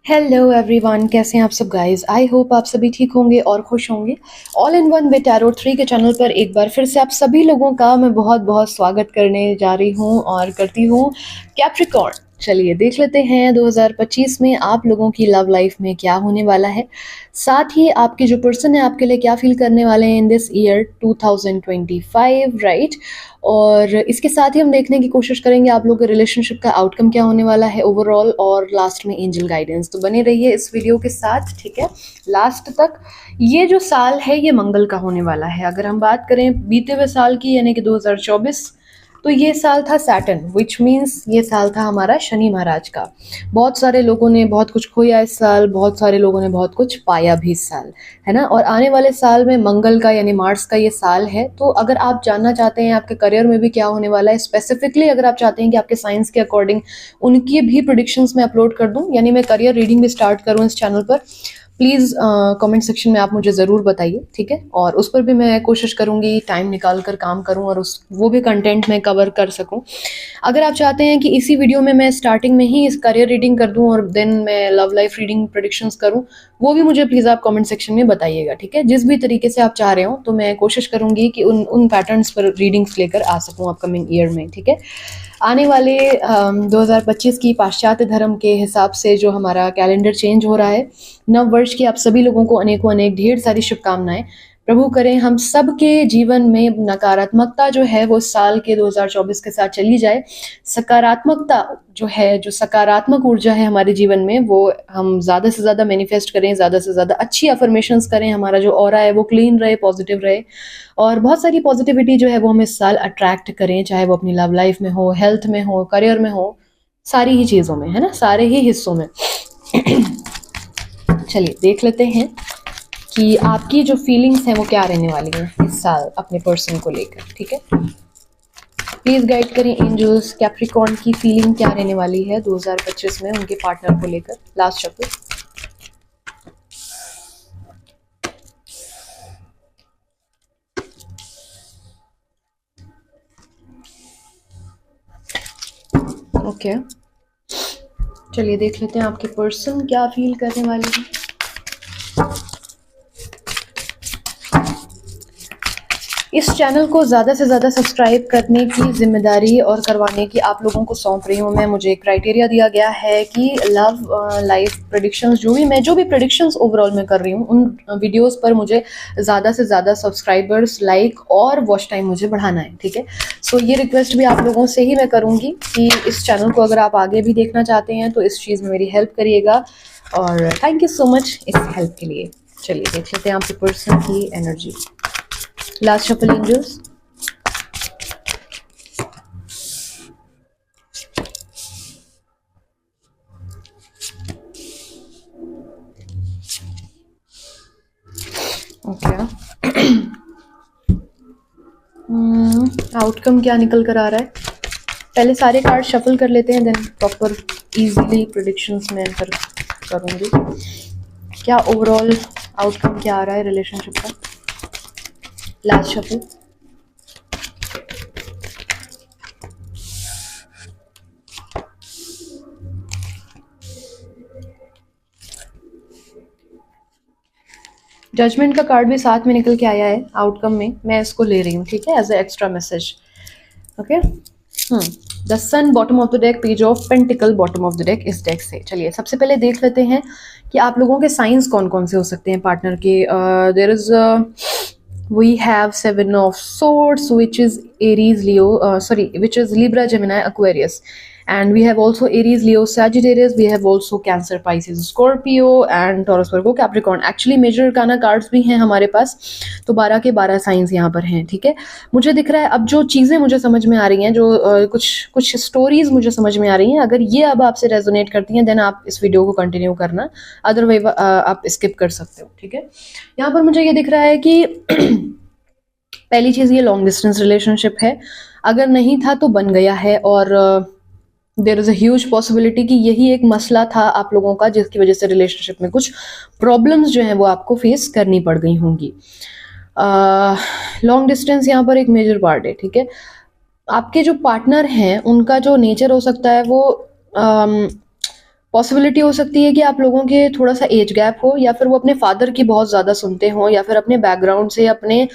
Hello everyone, कैसे हैं आप सब गाइस। आई होप आप सभी ठीक होंगे और खुश होंगे। All in one with tarot 3 के चैनल पर एक बार फिर से आप सभी लोगों का मैं बहुत बहुत स्वागत करने जा रही हूँ और करती हूँ। कैप्रिकॉर्न, चलिए देख लेते हैं 2025 में आप लोगों की लव लाइफ में क्या होने वाला है। साथ ही आपके जो पर्सन है आपके लिए क्या फील करने वाले हैं इन दिस ईयर 2025, राइट। और इसके साथ ही हम देखने की कोशिश करेंगे आप लोगों के रिलेशनशिप का आउटकम क्या होने वाला है ओवरऑल, और लास्ट में एंजल गाइडेंस। तो बने रहिए इस वीडियो के साथ, ठीक है, लास्ट तक। ये जो साल है ये मंगल का होने वाला है। अगर हम बात करें बीते हुए साल की यानी कि 2024, तो ये साल था सैटर्न, विच मीन्स ये साल था हमारा शनि महाराज का। बहुत सारे लोगों ने बहुत कुछ खोया इस साल, बहुत सारे लोगों ने बहुत कुछ पाया भी इस साल, है ना। और आने वाले साल में मंगल का यानी मार्स का ये साल है। तो अगर आप जानना चाहते हैं आपके करियर में भी क्या होने वाला है, स्पेसिफिकली अगर आप चाहते हैं कि आपके साइंस के अकॉर्डिंग उनकी भी प्रिडिक्शंस मैं अपलोड कर दूं, यानी मैं करियर रीडिंग भी स्टार्ट करूं इस चैनल पर, प्लीज़ कमेंट सेक्शन में आप मुझे ज़रूर बताइए, ठीक है। और उस पर भी मैं कोशिश करूँगी टाइम निकाल कर काम करूँ और उस वो भी कंटेंट मैं कवर कर सकूँ। अगर आप चाहते हैं कि इसी वीडियो में मैं स्टार्टिंग में ही इस करियर रीडिंग कर दूं और देन मैं लव लाइफ रीडिंग प्रेडिक्शंस करूं, वो भी मुझे प्लीज़ आप कमेंट सेक्शन में बताइएगा, ठीक है। जिस भी तरीके से आप चाह रहे हो तो मैं कोशिश करूंगी कि उन पैटर्न्स पर रीडिंग्स लेकर आ सकूं अपकमिंग ईयर में, ठीक है। आने वाले 2025 की पाश्चात्य धर्म के हिसाब से जो हमारा कैलेंडर चेंज हो रहा है, नव वर्ष की आप सभी लोगों को अनेकों अनेक ढेर सारी शुभकामनाएं। प्रभु करें हम सब के जीवन में नकारात्मकता जो है वो साल के 2024 के साथ चली जाए। सकारात्मकता जो है, जो सकारात्मक ऊर्जा है हमारे जीवन में, वो हम ज़्यादा से ज़्यादा मैनिफेस्ट करें, ज़्यादा से ज़्यादा अच्छी अफर्मेशंस करें। हमारा जो ऑरा है वो क्लीन रहे, पॉजिटिव रहे, और बहुत सारी पॉजिटिविटी जो है वो हम इस साल अट्रैक्ट करें, चाहे वो अपनी लव लाइफ में हो, हेल्थ में हो, करियर में हो, सारी ही चीज़ों में, है ना, सारे ही हिस्सों में। चलिए देख लेते हैं कि आपकी जो फीलिंग्स हैं वो क्या रहने वाली हैं इस साल अपने पर्सन को लेकर, ठीक है। प्लीज गाइड करें एंजल्स, कैप्रिकॉर्न की फीलिंग क्या रहने वाली है 2025 में उनके पार्टनर को लेकर। लास्ट शब्द। ओके, चलिए देख लेते हैं आपके पर्सन क्या फील करने वाले हैं। इस चैनल को ज़्यादा से ज़्यादा सब्सक्राइब करने की जिम्मेदारी और करवाने की आप लोगों को सौंप रही हूँ मैं। मुझे क्राइटेरिया दिया गया है कि लव लाइफ प्रेडिक्शंस जो भी प्रेडिक्शंस ओवरऑल मैं कर रही हूँ उन वीडियोस पर मुझे ज़्यादा से ज़्यादा सब्सक्राइबर्स, लाइक और वॉच टाइम मुझे बढ़ाना है, ठीक है। सो ये रिक्वेस्ट भी आप लोगों से ही मैं करूँगी कि इस चैनल को अगर आप आगे भी देखना चाहते हैं तो इस चीज़ में मेरी हेल्प करिएगा, और थैंक यू सो मच इस हेल्प के लिए। चलिए देख लेते हैं आपके पर्सन की energy. Last shuffle angels. Okay, outcome क्या निकल कर आ रहा है। पहले सारे कार्ड शफल कर लेते हैं, देन प्रॉपर इजीली प्रेडिक्शंस में एंटर करूंगी। क्या ओवरऑल आउटकम क्या आ रहा है रिलेशनशिप का। Last shuffle. जजमेंट का कार्ड भी साथ में निकल के आया है आउटकम में, मैं इसको ले रही हूँ, ठीक है, as a extra message. Okay, the sun bottom of the deck, page of pentacles bottom of the deck इस डेक से। चलिए सबसे पहले देख लेते हैं कि आप लोगों के साइंस कौन कौन से हो सकते हैं पार्टनर के। There is we have seven of swords, which is Aries, Leo, which is Libra, Gemini, Aquarius, and we have also Aries, Leo, Sagittarius. We have also Cancer, Pisces, Scorpio, and Taurus, Virgo, Capricorn. Actually major arcana cards भी हैं हमारे पास, तो 12 के 12 science यहाँ पर हैं, ठीक है। मुझे दिख रहा है अब जो चीज़ें मुझे समझ में आ रही हैं, जो कुछ स्टोरीज मुझे समझ में आ रही हैं, अगर ये अब आपसे रेजोनेट करती हैं देन आप इस वीडियो को कंटिन्यू करना, अदरवाइज आप स्किप कर सकते हो, ठीक है। यहाँ पर मुझे ये दिख रहा है कि पहली चीज़ ये लॉन्ग डिस्टेंस रिलेशनशिप है, अगर नहीं था तो बन गया है, और there is a huge possibility कि यही एक मसला था आप लोगों का जिसकी वजह से रिलेशनशिप में कुछ प्रॉब्लम्स जो हैं वो आपको फेस करनी पड़ गई होंगी। लॉन्ग डिस्टेंस यहाँ पर एक मेजर पार्ट है, ठीक है। आपके जो पार्टनर हैं उनका जो नेचर हो सकता है वो पॉसिबिलिटी हो सकती है कि आप लोगों के थोड़ा सा एज गैप हो, या फिर वो अपने फादर की बहुत ज़्यादा सुनते हो, या फिर अपने बैकग्राउंड से अपने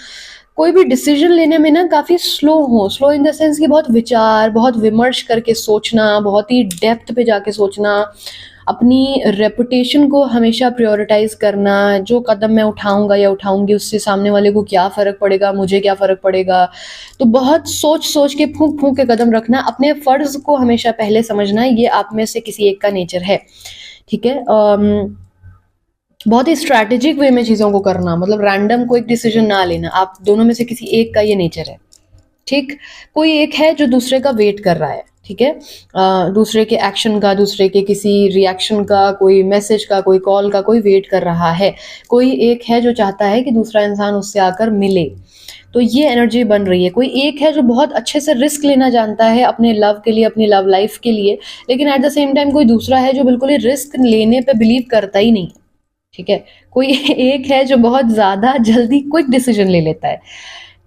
कोई भी डिसीजन लेने में ना काफ़ी स्लो हो। स्लो इन द सेंस कि बहुत विचार, बहुत विमर्श करके सोचना, बहुत ही डेप्थ पे जाके सोचना, अपनी रेपुटेशन को हमेशा प्रायोरिटाइज करना। जो कदम मैं उठाऊंगा या उठाऊंगी उससे सामने वाले को क्या फ़र्क पड़ेगा, मुझे क्या फ़र्क पड़ेगा। तो बहुत सोच सोच के, फूंक फूंक के कदम रखना, अपने फ़र्ज़ को हमेशा पहले समझना, ये आप में से किसी एक का नेचर है। ठीक है। बहुत ही स्ट्रैटेजिक वे में चीज़ों को करना, मतलब रैंडम कोई डिसीजन ना लेना। आप दोनों में से किसी एक का ये नेचर है। ठीक। कोई एक है जो दूसरे का वेट कर रहा है। ठीक है। दूसरे के एक्शन का, दूसरे के किसी रिएक्शन का, कोई मैसेज का, कोई कॉल का, कोई वेट कर रहा है। कोई एक है जो चाहता है कि दूसरा इंसान उससे आकर मिले। तो ये एनर्जी बन रही है। कोई एक है जो बहुत अच्छे से रिस्क लेना जानता है अपने लव के लिए, अपनी लव लाइफ के लिए, लेकिन एट द सेम टाइम कोई दूसरा है जो बिल्कुल ही रिस्क लेने पे बिलीव करता ही नहीं। ठीक है। कोई एक है जो बहुत ज्यादा जल्दी क्विक डिसीजन ले लेता है।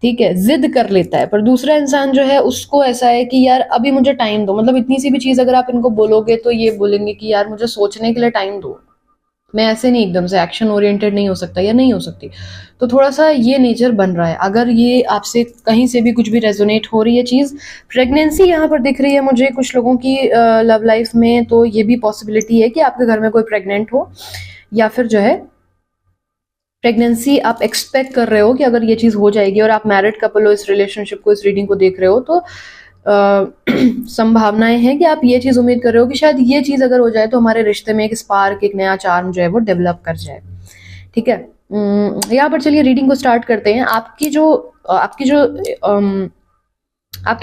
ठीक है, जिद कर लेता है। पर दूसरा इंसान जो है उसको ऐसा है कि यार अभी मुझे टाइम दो। मतलब इतनी सी भी चीज अगर आप इनको बोलोगे तो ये बोलेंगे कि यार मुझे सोचने के लिए टाइम दो, मैं ऐसे नहीं एकदम से एक्शन ओरिएंटेड नहीं हो सकता या नहीं हो सकती। तो थोड़ा सा ये नेचर बन रहा है। अगर ये आपसे कहीं से भी कुछ भी रेजोनेट हो रही है चीज, प्रेगनेंसी यहाँ पर दिख रही है मुझे कुछ लोगों की लव लाइफ में, तो ये भी पॉसिबिलिटी है कि आपके घर में कोई प्रेग्नेंट हो, या फिर जो है प्रेगनेंसी आप एक्सपेक्ट कर रहे हो कि अगर ये चीज हो जाएगी, और आप मैरिड कपल हो, इस रिलेशनशिप को, इस रीडिंग को देख रहे हो, तो संभावनाएं हैं कि आप ये चीज उम्मीद कर रहे हो कि शायद ये चीज अगर हो जाए तो हमारे रिश्ते में एक स्पार्क, एक नया चार्म जो है वो डेवलप कर जाए। ठीक है। यहाँ पर चलिए रीडिंग को स्टार्ट करते हैं। आपकी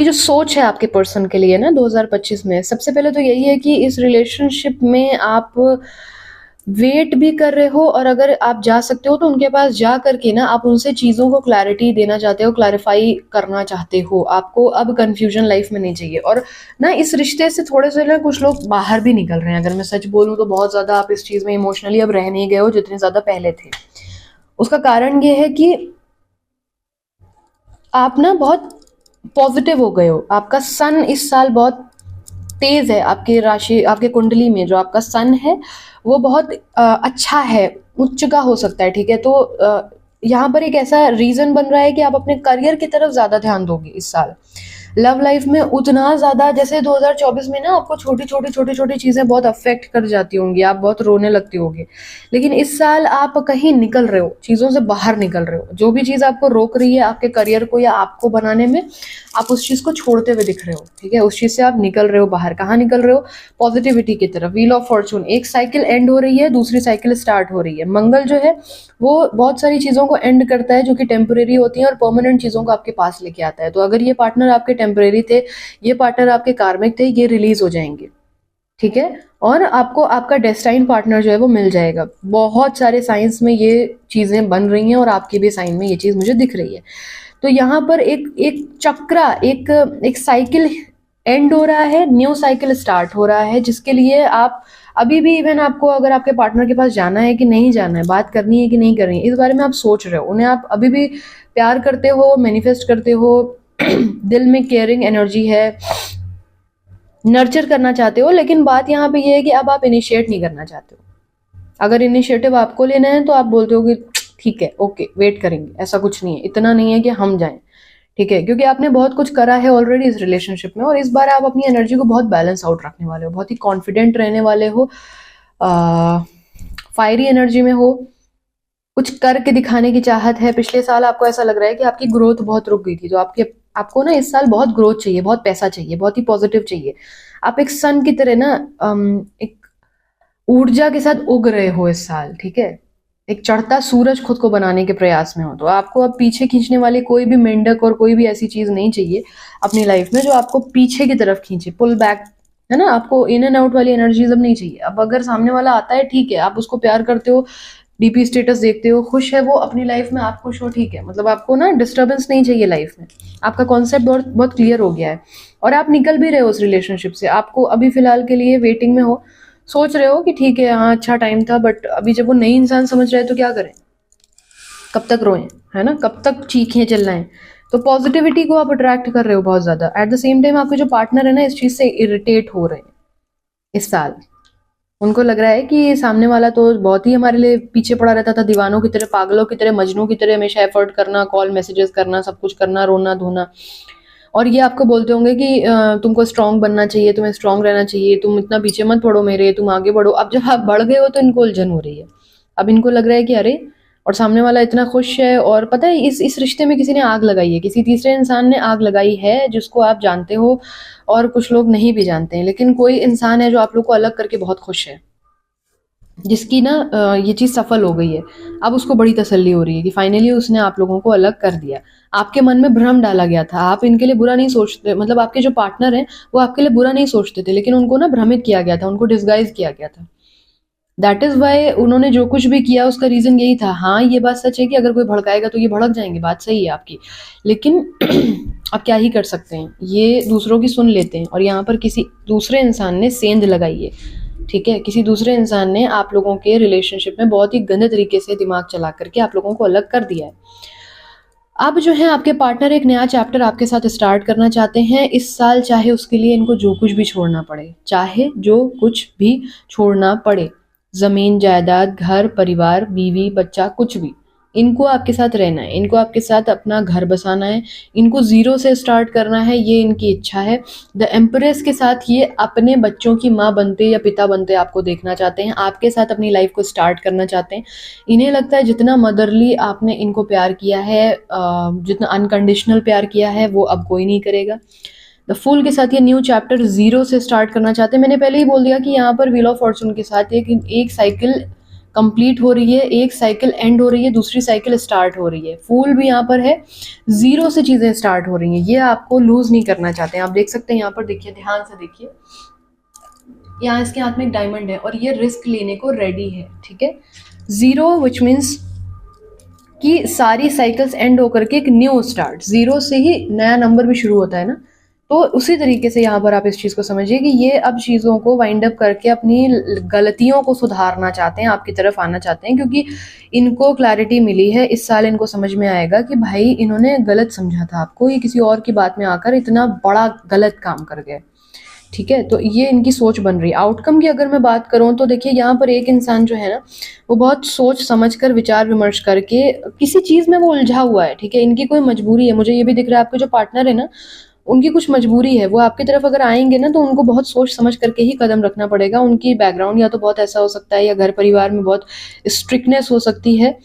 जो सोच है आपके पर्सन के लिए ना 2025 में, सबसे पहले तो यही है कि इस रिलेशनशिप में आप वेट भी कर रहे हो, और अगर आप जा सकते हो तो उनके पास जा करके ना आप उनसे चीज़ों को क्लैरिटी देना चाहते हो, क्लैरिफाई करना चाहते हो। आपको अब कंफ्यूजन लाइफ में नहीं चाहिए। और ना इस रिश्ते से थोड़े से ना कुछ लोग बाहर भी निकल रहे हैं। अगर मैं सच बोलूँ तो बहुत ज़्यादा आप इस चीज़ में इमोशनली अब रह नहीं गए हो जितने ज़्यादा पहले थे। उसका कारण ये है कि आप ना बहुत पॉजिटिव हो गए हो। आपका सन इस साल बहुत तेज है। आपकी राशि, आपके कुंडली में जो आपका सन है वो बहुत अच्छा है, उच्च का हो सकता है। ठीक है। तो यहाँ पर एक ऐसा रीजन बन रहा है कि आप अपने करियर की तरफ ज्यादा ध्यान दोगे इस साल। लव लाइफ में उतना ज्यादा, जैसे 2024 में ना आपको छोटी छोटी चीजें बहुत अफेक्ट कर जाती होंगी, आप बहुत रोने लगती होंगे, लेकिन इस साल आप कहीं निकल रहे हो, चीजों से बाहर निकल रहे हो। जो भी चीज आपको रोक रही है आपके करियर को या आपको बनाने में, आप उस चीज को छोड़ते हुए दिख रहे हो। ठीक है। उस चीज से आप निकल रहे हो बाहर। कहाँ निकल रहे हो? पॉजिटिविटी की तरफ। व्हील ऑफ फॉर्चून, एक साइकिल एंड हो रही है, दूसरी साइकिल स्टार्ट हो रही है। मंगल जो है वो बहुत सारी चीजों को एंड करता है जो कि टेम्परेरी होती हैं, और परमानेंट चीजों को आपके पास लेके आता है। तो अगर ये पार्टनर आपके टेम्परेरी थे, ये पार्टनर आपके कार्मिक थे, ये रिलीज हो जाएंगे। ठीक है। और आपको आपका डेस्टाइन पार्टनर जो है वो मिल जाएगा। बहुत सारे साइंस में ये चीजें बन रही हैं, और आपकी भी साइन में ये चीज मुझे दिख रही है। तो यहाँ पर एक एक चक्रा, एक साइकिल एंड हो रहा है, न्यू साइकिल स्टार्ट हो रहा है, जिसके लिए आप अभी भी, इवन आपको अगर आपके पार्टनर के पास जाना है कि नहीं जाना है, बात करनी है कि नहीं करनी है, इस बारे में आप सोच रहे हो। उन्हें आप अभी भी प्यार करते हो, मैनिफेस्ट करते हो, दिल में केयरिंग एनर्जी है, नर्चर करना चाहते हो, लेकिन बात यहाँ पे ये है कि अब आप इनिशिएट नहीं करना चाहते हो। अगर इनिशिएटिव आपको लेना है तो आप बोलते हो कि ठीक है, ओके, वेट करेंगे। ऐसा कुछ नहीं है, इतना नहीं है कि हम जाएं। ठीक है। क्योंकि आपने बहुत कुछ करा है ऑलरेडी इस रिलेशनशिप में, और इस बार आप अपनी एनर्जी को बहुत बैलेंस आउट रखने वाले हो, बहुत ही कॉन्फिडेंट रहने वाले हो, फायरी एनर्जी में हो, कुछ करके दिखाने की चाहत है। पिछले साल आपको ऐसा लग रहा है कि आपकी ग्रोथ बहुत रुक गई थी, तो आपको ना इस साल बहुत ग्रोथ चाहिए, बहुत पैसा चाहिए, बहुत ही पॉजिटिव चाहिए। आप एक सन की तरह ना एक ऊर्जा के साथ उग रहे हो इस साल। ठीक है। एक चढ़ता सूरज खुद को बनाने के प्रयास में हो। तो आपको अब पीछे खींचने वाली कोई भी मेंढक और कोई भी ऐसी चीज नहीं चाहिए अपनी लाइफ में जो आपको पीछे की तरफ खींचे, पुल बैक, है ना। आपको इन एंड आउट वाली एनर्जीज अब नहीं चाहिए। अब अगर सामने वाला आता है, ठीक है, आप उसको प्यार करते हो, डीपी स्टेटस देखते हो, खुश है वो अपनी लाइफ में, आप खुश हो, ठीक है। मतलब आपको ना डिस्टर्बेंस नहीं चाहिए लाइफ में। आपका कॉन्सेप्ट बहुत बहुत क्लियर हो गया है, और आप निकल भी रहे हो उस रिलेशनशिप से। आपको अभी फिलहाल के लिए वेटिंग में हो, सोच रहे हो कि ठीक है, हाँ अच्छा टाइम था, बट अभी जब वो नई इंसान समझ रहे हैं तो क्या करें, कब तक रोएं, है ना, कब तक चीखें चिल्लाएं। तो पॉजिटिविटी को आप अट्रैक्ट कर रहे हो बहुत ज्यादा। एट द सेम टाइम आपके जो पार्टनर है ना, इस चीज से इरिटेट हो रहे हैं इस साल। उनको लग रहा है कि सामने वाला तो बहुत ही हमारे लिए पीछे पड़ा रहता था, दीवानों की तरह, पागलों की तरह, मजनू की तरह हमेशा एफर्ट करना, कॉल मैसेजेस करना, सब कुछ करना, रोना धोना। और ये आपको बोलते होंगे कि तुमको स्ट्रांग बनना चाहिए, तुम्हें स्ट्रांग रहना चाहिए, तुम इतना पीछे मत पड़ो मेरे, तुम आगे बढ़ो। अब जब आप बढ़ गए हो तो इनको उलझन हो रही है। अब इनको लग रहा है कि अरे, और सामने वाला इतना खुश है, और पता है इस रिश्ते में किसी ने आग लगाई है, किसी तीसरे इंसान ने आग लगाई है, जिसको आप जानते हो और कुछ लोग नहीं भी जानते हैं, लेकिन कोई इंसान है जो आप लोग को अलग करके बहुत खुश है, जिसकी ना ये चीज़ सफल हो गई है। अब उसको बड़ी तसल्ली हो रही है कि फाइनली उसने आप लोगों को अलग कर दिया। आपके मन में भ्रम डाला गया था, आप इनके लिए बुरा नहीं सोचते, मतलब आपके जो पार्टनर हैं वो आपके लिए बुरा नहीं सोचते थे, लेकिन उनको ना भ्रमित किया गया था, उनको डिस्गाइज किया गया था। दैट इज वाई उन्होंने जो कुछ भी किया उसका रीजन यही था। हाँ, ये बात सच है कि अगर कोई भड़काएगा तो ये भड़क जाएंगे, बात सही है आपकी, लेकिन अब क्या ही कर सकते हैं, ये दूसरों की सुन लेते हैं। और यहाँ पर किसी दूसरे इंसान ने सेंध लगाई है, ठीक है, किसी दूसरे इंसान ने आप लोगों के रिलेशनशिप में बहुत ही गंदे तरीके से दिमाग चला करके आप लोगों को अलग कर दिया है। अब जो है आपके पार्टनर एक नया चैप्टर आपके साथ स्टार्ट करना चाहते हैं इस साल, चाहे उसके लिए इनको जो कुछ भी छोड़ना पड़े, चाहे जो कुछ भी छोड़ना पड़े, जमीन जायदाद, घर परिवार, बीवी बच्चा, कुछ भी, इनको आपके साथ रहना है, इनको आपके साथ अपना घर बसाना है, इनको जीरो से स्टार्ट करना है, ये इनकी इच्छा है। द एम्प्रेस के साथ ये अपने बच्चों की माँ बनते या पिता बनते आपको देखना चाहते हैं, आपके साथ अपनी लाइफ को स्टार्ट करना चाहते हैं। इन्हें लगता है जितना मदरली आपने इनको प्यार किया है, जितना अनकंडीशनल प्यार किया है, वो अब कोई नहीं करेगा। द फूल के साथ ये न्यू चैप्टर जीरो से स्टार्ट करना चाहते हैं। मैंने पहले ही बोल दिया कि यहाँ पर व्हील ऑफ फॉर्चून के साथ एक साइकिल कंप्लीट हो रही है, एक साइकिल एंड हो रही है, दूसरी साइकिल स्टार्ट हो रही है। फूल भी यहाँ पर है, जीरो से चीजें स्टार्ट हो रही हैं, ये आपको लूज नहीं करना चाहते हैं। आप देख सकते हैं यहाँ पर, देखिए ध्यान से देखिए, यहाँ इसके हाथ में एक डायमंड है और ये रिस्क लेने को रेडी है, ठीक है। जीरो विच मीन्स कि सारी साइकिल्स एंड होकर के एक न्यू स्टार्ट, जीरो से ही नया नंबर भी शुरू होता है ना, तो उसी तरीके से यहाँ पर आप इस चीज़ को समझिए कि ये अब चीज़ों को वाइंड अप करके अपनी गलतियों को सुधारना चाहते हैं, आपकी तरफ आना चाहते हैं, क्योंकि इनको क्लैरिटी मिली है इस साल। इनको समझ में आएगा कि भाई इन्होंने गलत समझा था आपको, ये किसी और की बात में आकर इतना बड़ा गलत काम कर गए, ठीक है। तो ये इनकी सोच बन रही है। आउटकम की अगर मैं बात करूं तो देखिए यहाँ पर एक इंसान जो है ना, वो बहुत सोच समझ कर विचार विमर्श करके किसी चीज़ में वो उलझा हुआ है, ठीक है। इनकी कोई मजबूरी है, मुझे ये भी दिख रहा है आपके जो पार्टनर है ना, उनकी कुछ मजबूरी है, वो आपकी तरफ अगर आएंगे ना तो उनको बहुत सोच समझ करके ही कदम रखना पड़ेगा। उनकी बैकग्राउंड या तो बहुत ऐसा हो सकता है, या घर परिवार में बहुत स्ट्रिक्टनेस हो सकती है,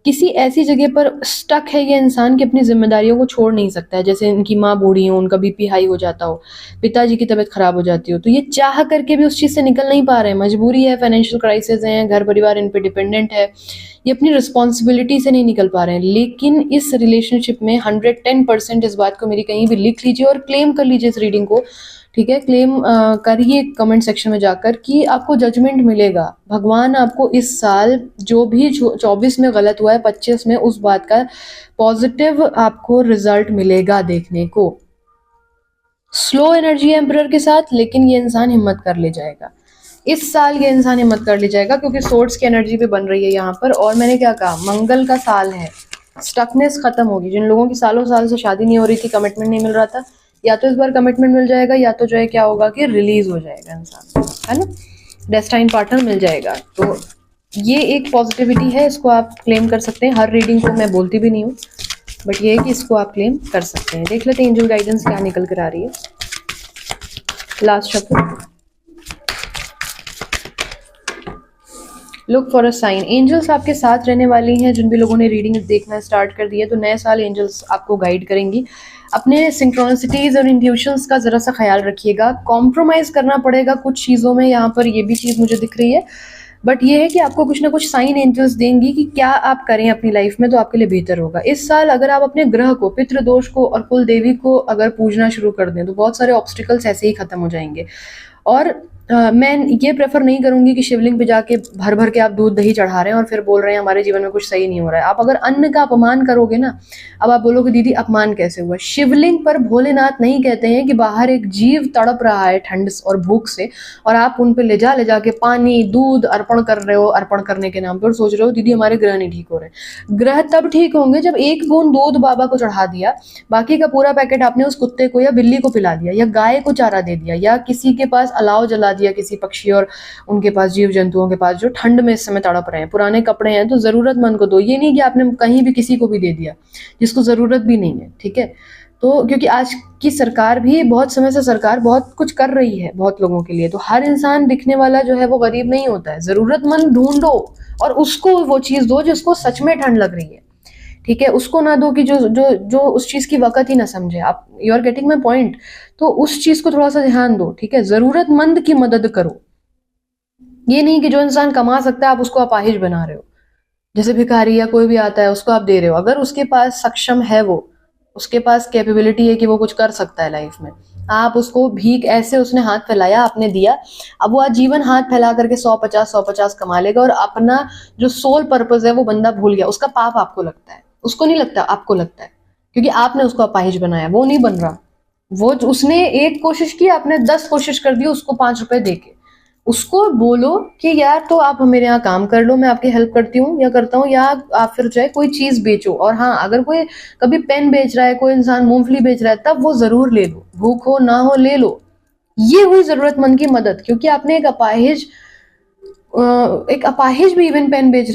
किसी ऐसी जगह पर स्टक है ये इंसान कि अपनी जिम्मेदारियों को छोड़ नहीं सकता है। जैसे इनकी माँ बूढ़ी हो, उनका बीपी हाई हो जाता हो, पिताजी की तबीयत खराब हो जाती हो, तो ये चाह करके भी उस चीज़ से निकल नहीं पा रहे हैं, मजबूरी है, फाइनेंशियल क्राइसिस है, घर परिवार इन पे डिपेंडेंट है, ये अपनी रिस्पॉन्सिबिलिटी से नहीं निकल पा रहे हैं। लेकिन इस रिलेशनशिप में 110% इस बात को मेरी कहीं भी लिख लीजिए और क्लेम कर लीजिए इस रीडिंग को, ठीक है। क्लेम करिए कमेंट सेक्शन में जाकर कि आपको जजमेंट मिलेगा। भगवान आपको इस साल जो भी 24 में गलत हुआ है, 25 में उस बात का पॉजिटिव आपको रिजल्ट मिलेगा देखने को। स्लो एनर्जी है एम्परर के साथ, लेकिन ये इंसान हिम्मत कर ले जाएगा इस साल, ये इंसान हिम्मत कर ले जाएगा, क्योंकि सोर्ट्स की एनर्जी भी बन रही है यहाँ पर। और मैंने क्या कहा, मंगल का साल है, स्टकनेस खत्म होगी। जिन लोगों की सालों साल से शादी नहीं हो रही थी, कमिटमेंट नहीं मिल रहा था, या तो इस बार कमिटमेंट मिल जाएगा, या तो जो है क्या होगा कि रिलीज हो जाएगा इंसान, है ना, डेस्टाइन पार्टनर मिल जाएगा। तो ये एक पॉजिटिविटी है, इसको आप क्लेम कर सकते हैं। हर रीडिंग को मैं बोलती भी नहीं हूँ, बट ये है कि इसको आप क्लेम कर सकते हैं। देख लेते हैं एंजल गाइडेंस क्या निकल कर आ रही है। Last chapter, look for a sign. Angels आपके साथ रहने वाली हैं। जिन भी लोगों ने रीडिंग देखना स्टार्ट कर दिया, तो नए साल एंजल्स आपको गाइड करेंगी। अपने सिंक्रोनिसिटीज और इंट्यूशंस का जरा सा ख्याल रखिएगा। कॉम्प्रोमाइज करना पड़ेगा कुछ चीज़ों में, यहाँ पर ये भी चीज़ मुझे दिख रही है, बट ये है कि आपको कुछ ना कुछ साइन एंजल्स देंगी कि क्या आप करें अपनी लाइफ में, तो आपके लिए बेहतर होगा। इस साल अगर आप अपने ग्रह को, पितृदोष को और कुल देवी को अगर पूजना शुरू कर दें, तो बहुत सारे ऑब्स्टिकल्स ऐसे ही खत्म हो जाएंगे। और मैं ये प्रेफर नहीं करूंगी कि शिवलिंग पे जाके भर भर के आप दूध दही चढ़ा रहे हैं और फिर बोल रहे हैं हमारे जीवन में कुछ सही नहीं हो रहा है। आप अगर अन्न का अपमान करोगे ना, अब आप बोलोगे दीदी अपमान कैसे हुआ। शिवलिंग पर भोलेनाथ नहीं कहते हैं कि बाहर एक जीव तड़प रहा है ठंड और भूख से, और आप उन पे ले जाके पानी दूध अर्पण कर रहे हो, अर्पण करने के नाम पर सोच रहे हो दीदी हमारे ग्रह नहीं ठीक हो रहे। ग्रह तब ठीक होंगे जब एक बूंद दूध बाबा को चढ़ा दिया, बाकी का पूरा पैकेट आपने उस कुत्ते को या बिल्ली को पिला दिया, या गाय को चारा दे दिया, या किसी के पास अलाव जला दिया किसी पक्षी और उनके पास, जीव जंतुओं के पास जो ठंड में इस समय तड़प रहे हैं। पुराने कपड़े हैं तो जरूरतमंद को दो, ये नहीं कि आपने कहीं भी किसी को भी दे दिया जिसको जरूरत भी नहीं है, ठीक है। तो क्योंकि आज की सरकार भी, बहुत समय से सरकार बहुत कुछ कर रही है बहुत लोगों के लिए, तो हर इंसान दिखने वाला जो है वो गरीब नहीं होता है। जरूरतमंद ढूंढो और उसको वो चीज दो जिसको सच में ठंड लग रही है, ठीक है। उसको ना दो कि जो जो जो उस चीज की वक़्त ही ना समझे। आप, you are getting my point. तो उस चीज को थोड़ा सा ध्यान दो, ठीक है। जरूरतमंद की मदद करो, ये नहीं कि जो इंसान कमा सकता है आप उसको अपाहिज बना रहे हो। जैसे भिखारी या कोई भी आता है उसको आप दे रहे हो, अगर उसके पास सक्षम है, वो उसके पास कैपेबिलिटी है कि वो कुछ कर सकता है लाइफ में, आप उसको भीख, ऐसे उसने हाथ फैलाया, आपने दिया, अब वो आजीवन हाथ फैला करके 150 कमा लेगा और अपना जो सोल पर्पस है वो बंदा भूल गया। उसका पाप आपको लगता है, उसको नहीं लगता, आपको लगता है, क्योंकि आपने उसको अपाहिज बनाया। वो नहीं बन रहा, वो उसने एक कोशिश की, आपने 10 कोशिश कर दी उसको 5 रुपए देके। उसको बोलो कि यार तो आप मेरे यहाँ काम कर लो, मैं आपकी हेल्प करती हूँ या करता हूँ, या आप फिर चाहे कोई चीज बेचो। और हाँ, अगर कोई कभी पेन बेच रहा है, कोई इंसान मूंगफली बेच रहा है, तब वो जरूर ले लो, भूख हो ना हो ले लो। ये हुई जरूरतमंद की मदद, क्योंकि आपने एक अपाहिज भी इवन पेन बेच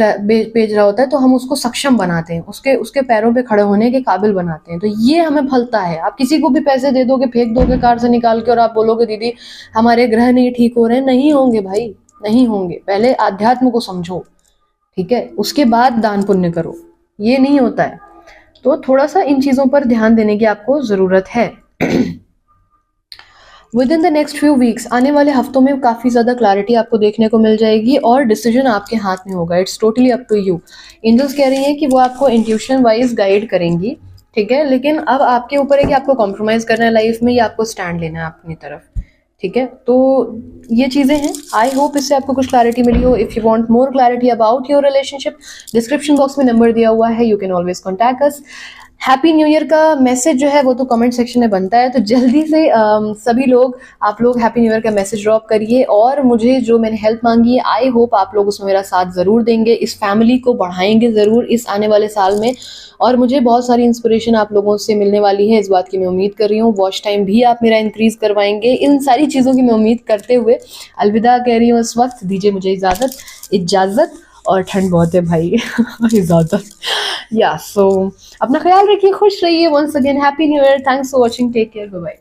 रहा होता है तो हम उसको सक्षम बनाते हैं, उसके उसके पैरों पे खड़े होने के काबिल बनाते हैं। तो ये हमें फलता है। आप किसी को भी पैसे दे दोगे, फेंक दोगे कार से निकाल के, और आप बोलोगे दीदी हमारे ग्रह नहीं ठीक हो रहे, नहीं होंगे भाई, नहीं होंगे। पहले आध्यात्म को समझो, ठीक है, उसके बाद दान पुण्य करो, ये नहीं होता है। तो थोड़ा सा इन चीजों पर ध्यान देने की आपको जरूरत है। With in the next few weeks, आने वाले हफ्तों में काफ़ी ज़्यादा क्लैरिटी आपको देखने को मिल जाएगी और डिसीजन आपके हाथ में होगा। It's totally up to you. Angels कह रही हैं कि वो आपको इंट्यूशन वाइज गाइड करेंगी, ठीक है, लेकिन अब आपके ऊपर है कि आपको कॉम्प्रोमाइज़ करना है लाइफ में या आपको स्टैंड लेना है अपनी तरफ, ठीक है। तो ये चीज़ें हैं। आई होप इससे आपको कुछ क्लैरिटी मिली हो। If you want more clarity about your relationship, description box में नंबर दिया हुआ है, you can always contact us. Happy new year का मैसेज जो है वो तो कमेंट सेक्शन में बनता है, तो जल्दी से सभी लोग, आप लोग हैप्पी न्यू ईयर का मैसेज ड्रॉप करिए और मुझे जो मैंने हेल्प मांगी है, आई होप आप लोग उसमें मेरा साथ ज़रूर देंगे, इस फैमिली को बढ़ाएंगे ज़रूर इस आने वाले साल में। और मुझे बहुत सारी इंस्पिरेशन आप लोगों से मिलने वाली है, इस बात की मैं उम्मीद कर रही हूँ। वॉच टाइम भी आप मेरा इंक्रीज करवाएंगे, इन सारी चीज़ों की मैं उम्मीद करते हुए अलविदा कह रही हूँ इस वक्त। दीजिए मुझे इजाज़त, और ठंड बहुत है भाई। इजाज़त, या सो अपना ख्याल रखिए, खुश रहिए। Once again happy new year, thanks for watching, take care, bye bye.